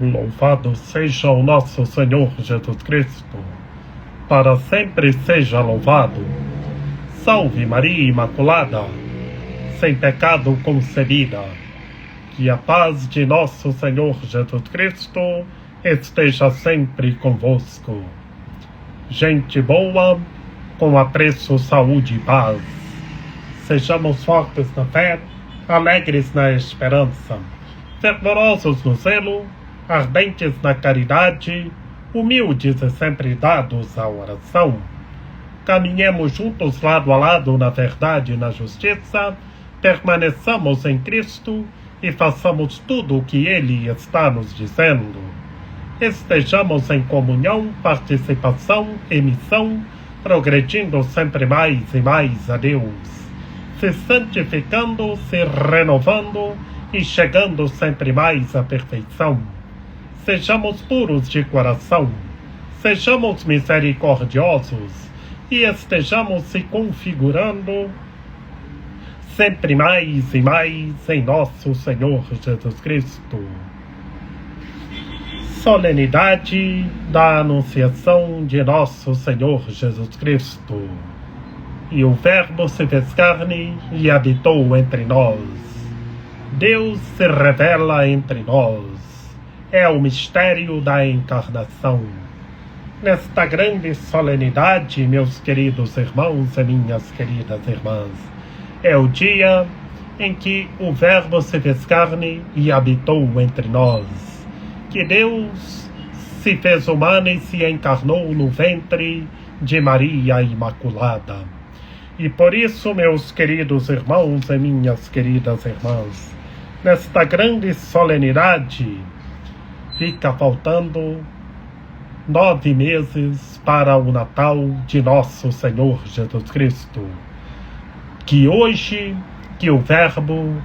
Louvado seja o nosso Senhor Jesus Cristo, para sempre seja louvado. Salve Maria Imaculada, sem pecado concebida. Que a paz de nosso Senhor Jesus Cristo esteja sempre convosco. Gente boa, com apreço, saúde e paz. Sejamos fortes na fé, alegres na esperança, fervorosos no zelo, ardentes na caridade, humildes e sempre dados à oração. Caminhemos juntos lado a lado na verdade e na justiça, permaneçamos em Cristo e façamos tudo o que Ele está nos dizendo. Estejamos em comunhão, participação e missão, progredindo sempre mais e mais a Deus, se santificando, se renovando e chegando sempre mais à perfeição. Sejamos puros de coração, sejamos misericordiosos e estejamos se configurando sempre mais e mais em nosso Senhor Jesus Cristo. Solenidade da Anunciação de nosso Senhor Jesus Cristo. E o Verbo se fez carne e habitou entre nós. Deus se revela entre nós. É o mistério da encarnação. Nesta grande solenidade, meus queridos irmãos e minhas queridas irmãs, é o dia em que o Verbo se fez carne e habitou entre nós. Que Deus se fez humano e se encarnou no ventre de Maria Imaculada. E por isso, meus queridos irmãos e minhas queridas irmãs, nesta grande solenidade, fica faltando 9 meses para o Natal de nosso Senhor Jesus Cristo. Que hoje, que o Verbo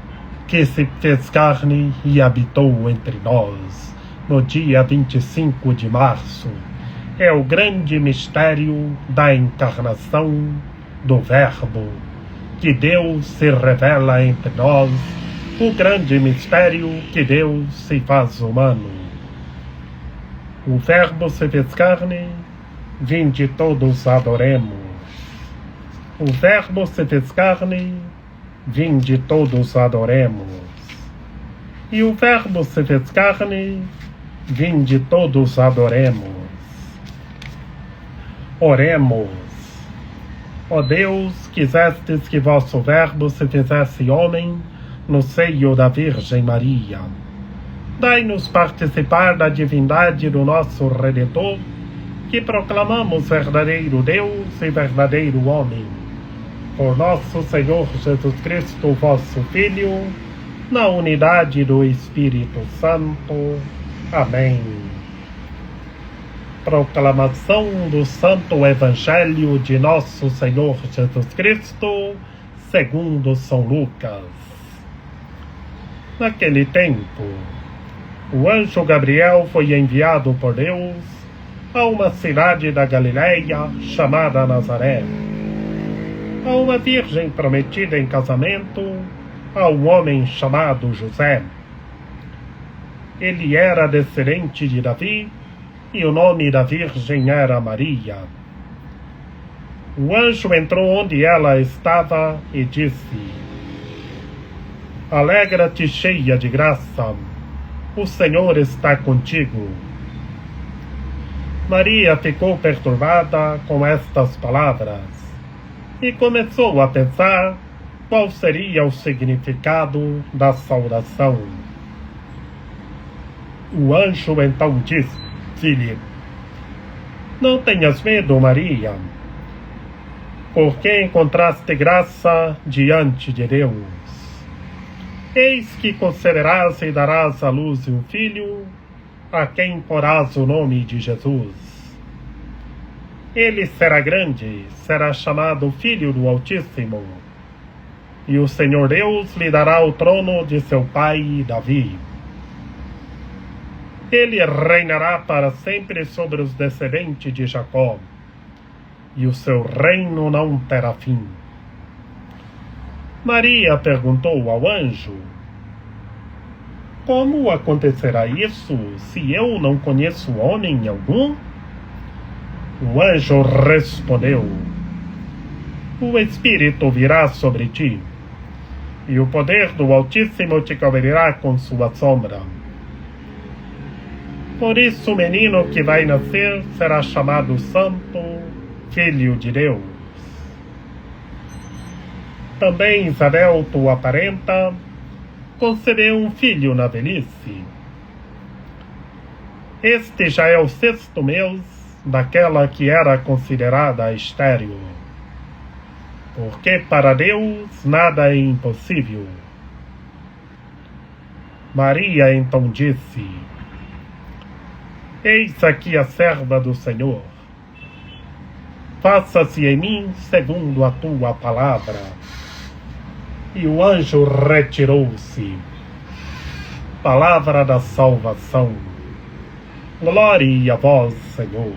que se fez carne e habitou entre nós, no dia 25 de março, é o grande mistério da encarnação do Verbo, que Deus se revela entre nós, o grande mistério que Deus se faz humano. O Verbo se fez carne, vinde todos adoremos. O Verbo se fez carne, vinde todos adoremos. E o Verbo se fez carne, vinde todos adoremos. Oremos. Ó Deus, quisestes que vosso Verbo se fizesse homem no seio da Virgem Maria. Dai-nos participar da divindade do nosso Redentor, que proclamamos verdadeiro Deus e verdadeiro homem. Por nosso Senhor Jesus Cristo, vosso Filho, na unidade do Espírito Santo. Amém. Proclamação do Santo Evangelho de nosso Senhor Jesus Cristo, segundo São Lucas. Naquele tempo, o anjo Gabriel foi enviado por Deus a uma cidade da Galileia chamada Nazaré, a uma virgem prometida em casamento a um homem chamado José. Ele era descendente de Davi e o nome da virgem era Maria. O anjo entrou onde ela estava e disse: Alegra-te, cheia de graça, o Senhor está contigo. Maria ficou perturbada com estas palavras e começou a pensar qual seria o significado da saudação. O anjo então disse-lhe: Não tenhas medo, Maria, porque encontraste graça diante de Deus. Eis que conceberás e darás à luz um filho, a quem porás o nome de Jesus. Ele será grande, será chamado Filho do Altíssimo, e o Senhor Deus lhe dará o trono de seu pai Davi. Ele reinará para sempre sobre os descendentes de Jacó, e o seu reino não terá fim. Maria perguntou ao anjo: como acontecerá isso, se eu não conheço homem algum? O anjo respondeu: o Espírito virá sobre ti, e o poder do Altíssimo te cobrirá com sua sombra. Por isso o menino que vai nascer será chamado Santo, Filho de Deus. Também Isabel, tua parenta, concebeu um filho na velhice. Este já é o 6º mês daquela que era considerada estéril, porque para Deus nada é impossível. Maria então disse: eis aqui a serva do Senhor, faça-se em mim segundo a tua palavra. E o anjo retirou-se. Palavra da salvação. Glória a vós, Senhor.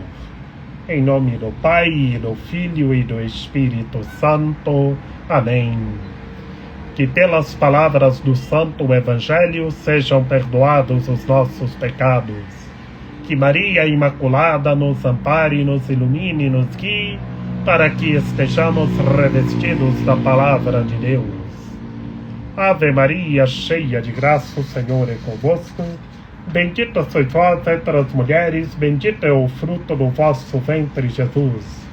Em nome do Pai, do Filho e do Espírito Santo. Amém. Que pelas palavras do Santo Evangelho sejam perdoados os nossos pecados. Que Maria Imaculada nos ampare, nos ilumine e nos guie, para que estejamos revestidos da palavra de Deus. Ave Maria, cheia de graça, o Senhor é convosco. Bendita sois vós entre as mulheres, bendito é o fruto do vosso ventre, Jesus.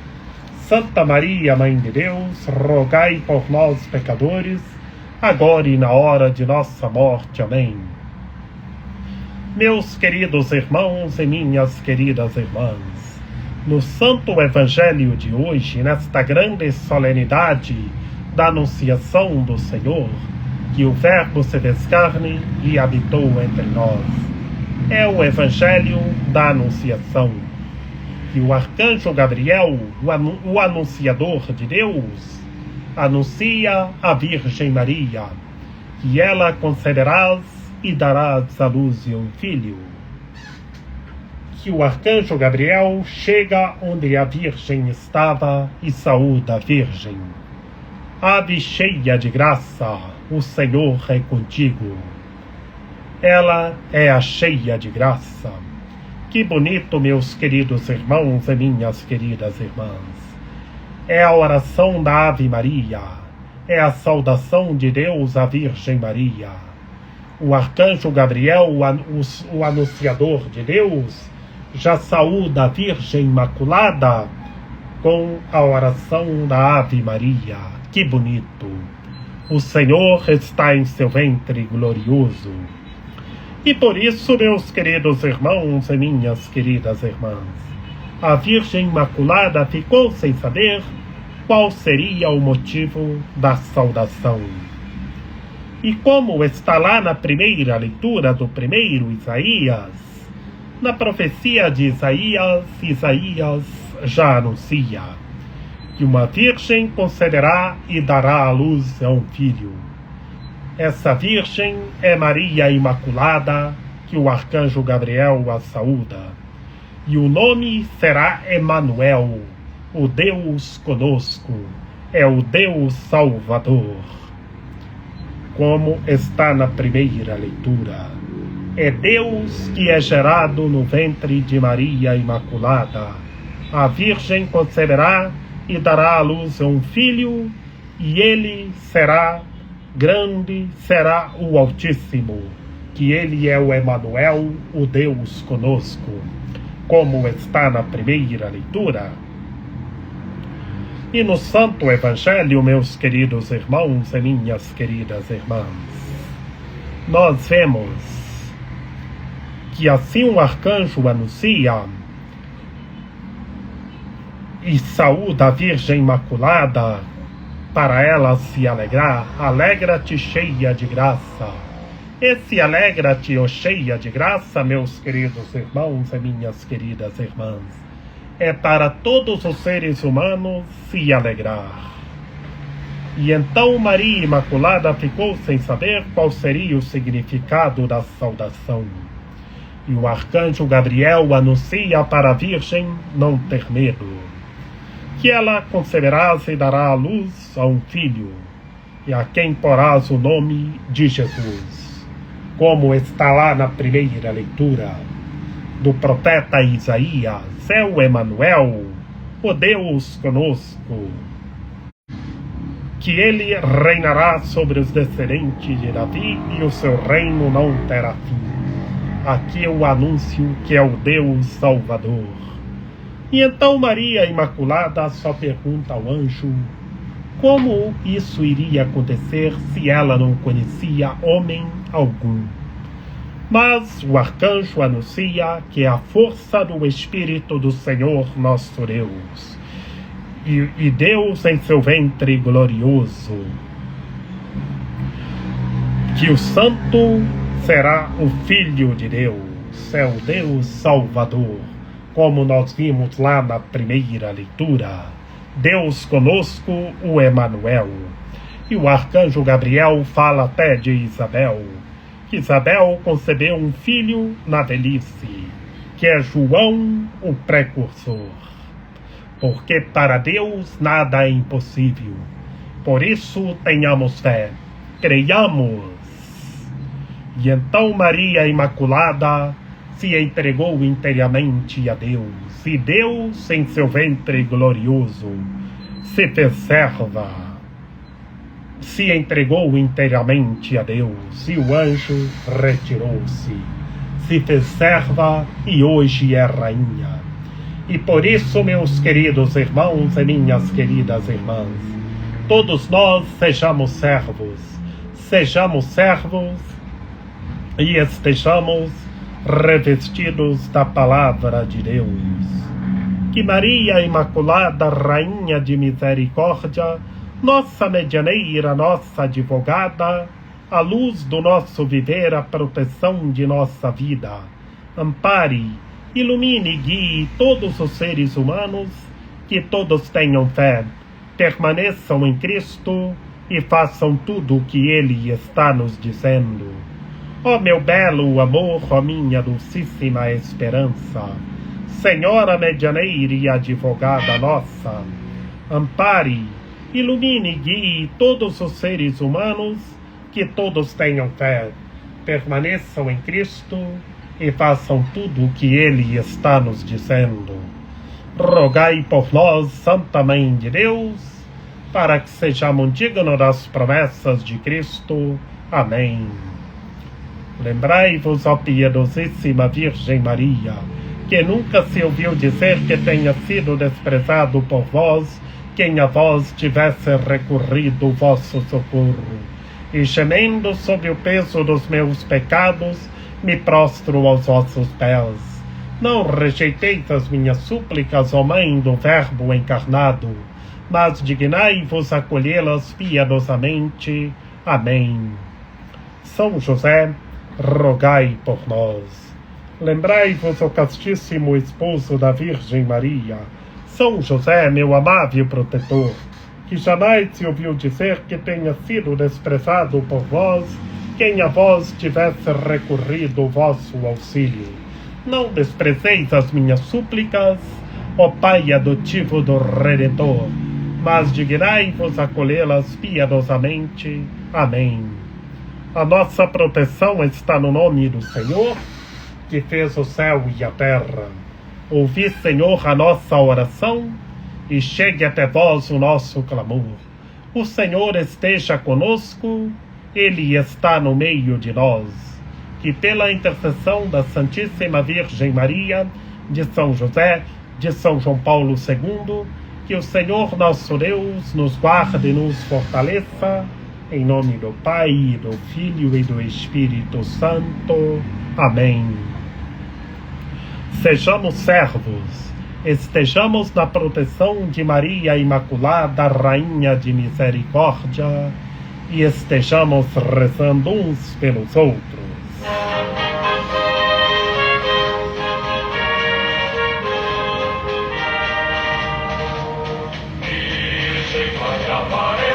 Santa Maria, Mãe de Deus, rogai por nós, pecadores, agora e na hora de nossa morte. Amém. Meus queridos irmãos e minhas queridas irmãs, no Santo Evangelho de hoje, nesta grande solenidade da Anunciação do Senhor, que o Verbo se fez carne e habitou entre nós. É o Evangelho da Anunciação, que o arcanjo Gabriel, o anunciador de Deus, anuncia à Virgem Maria, que ela conceberás e darás à luz um filho. Que o arcanjo Gabriel chega onde a Virgem estava e saúda a Virgem. Ave cheia de graça, o Senhor é contigo. Ela é a cheia de graça. Que bonito, meus queridos irmãos e minhas queridas irmãs. É a oração da Ave Maria, é a saudação de Deus à Virgem Maria. O arcanjo Gabriel, o anunciador de Deus, já saúda a Virgem Imaculada com a oração da Ave Maria. Que bonito! O Senhor está em seu ventre glorioso. E por isso, meus queridos irmãos e minhas queridas irmãs, a Virgem Imaculada ficou sem saber qual seria o motivo da saudação. E como está lá na primeira leitura do primeiro Isaías, na profecia de Isaías, Isaías já anuncia que uma virgem concederá e dará à luz a um filho. Essa virgem é Maria Imaculada, que o arcanjo Gabriel a saúda. E o nome será Emanuel, o Deus conosco, é o Deus Salvador. Como está na primeira leitura, é Deus que é gerado no ventre de Maria Imaculada. A virgem conceberá e dará à luz um filho, e ele será grande, será o Altíssimo, que ele é o Emanuel, o Deus conosco, como está na primeira leitura. E no Santo Evangelho, meus queridos irmãos e minhas queridas irmãs, nós vemos que assim o arcanjo anuncia e saúda a Virgem Imaculada para ela se alegrar. Alegra-te, cheia de graça. Esse alegra-te, ó cheia de graça, meus queridos irmãos e minhas queridas irmãs, é para todos os seres humanos se alegrar. E então Maria Imaculada ficou sem saber qual seria o significado da saudação. E o arcanjo Gabriel anuncia para a Virgem não ter medo, que ela conceberás e dará à luz a um filho, e a quem porás o nome de Jesus. como está lá na primeira leitura do profeta Isaías, é o Emanuel, o Deus conosco, que ele reinará sobre os descendentes de Davi e o seu reino não terá fim. Aqui é o anúncio que é o Deus Salvador. E então Maria Imaculada só pergunta ao anjo como isso iria acontecer se ela não conhecia homem algum. Mas o arcanjo anuncia que é a força do Espírito do Senhor nosso Deus, e Deus em seu ventre glorioso, que o santo será o Filho de Deus, é o Deus Salvador, como nós vimos lá na primeira leitura. Deus conosco, o Emanuel. E o arcanjo Gabriel fala até de Isabel, que Isabel concebeu um filho na velhice, que é João, o precursor. Porque para Deus nada é impossível. Por isso tenhamos fé, creiamos. E então Maria Imaculada se entregou inteiramente a Deus, e Deus em seu ventre glorioso se fez serva, se entregou inteiramente a Deus, e o anjo retirou-se, se fez serva e hoje é rainha. E por isso, meus queridos irmãos e minhas queridas irmãs, todos nós sejamos servos e estejamos revestidos da palavra de Deus. Que Maria Imaculada, Rainha de Misericórdia, nossa medianeira, nossa advogada, a luz do nosso viver, a proteção de nossa vida, ampare, ilumine e guie todos os seres humanos, que todos tenham fé, permaneçam em Cristo e façam tudo o que Ele está nos dizendo. Ó meu belo amor, ó minha dulcíssima esperança, Senhora medianeira e advogada nossa, ampare, ilumine e guie todos os seres humanos, que todos tenham fé, permaneçam em Cristo e façam tudo o que Ele está nos dizendo. Rogai por nós, Santa Mãe de Deus, para que sejamos dignos das promessas de Cristo. Amém. Lembrai-vos, ó piedosíssima Virgem Maria, que nunca se ouviu dizer que tenha sido desprezado por vós quem a vós tivesse recorrido o vosso socorro. E gemendo sob o peso dos meus pecados, me prostro aos vossos pés. Não rejeiteis as minhas súplicas, ó Mãe do Verbo encarnado, mas dignai-vos acolhê-las piedosamente. Amém. São José, rogai por nós. Lembrai-vos, o castíssimo esposo da Virgem Maria, São José, meu amável protetor, que jamais se ouviu dizer que tenha sido desprezado por vós quem a vós tivesse recorrido o vosso auxílio. Não desprezeis as minhas súplicas, ó Pai adotivo do Redentor, mas dignai-vos acolhê-las piedosamente. Amém. A nossa proteção está no nome do Senhor, que fez o céu e a terra. Ouvi, Senhor, a nossa oração, e chegue até vós o nosso clamor. O Senhor esteja conosco, Ele está no meio de nós. Que pela intercessão da Santíssima Virgem Maria, de São José, de São João Paulo II, que o Senhor nosso Deus nos guarde e nos fortaleça, em nome do Pai, do Filho e do Espírito Santo. Amém. Sejamos servos, estejamos na proteção de Maria Imaculada, Rainha de Misericórdia, e estejamos rezando uns pelos outros. Virgem vai aparecer.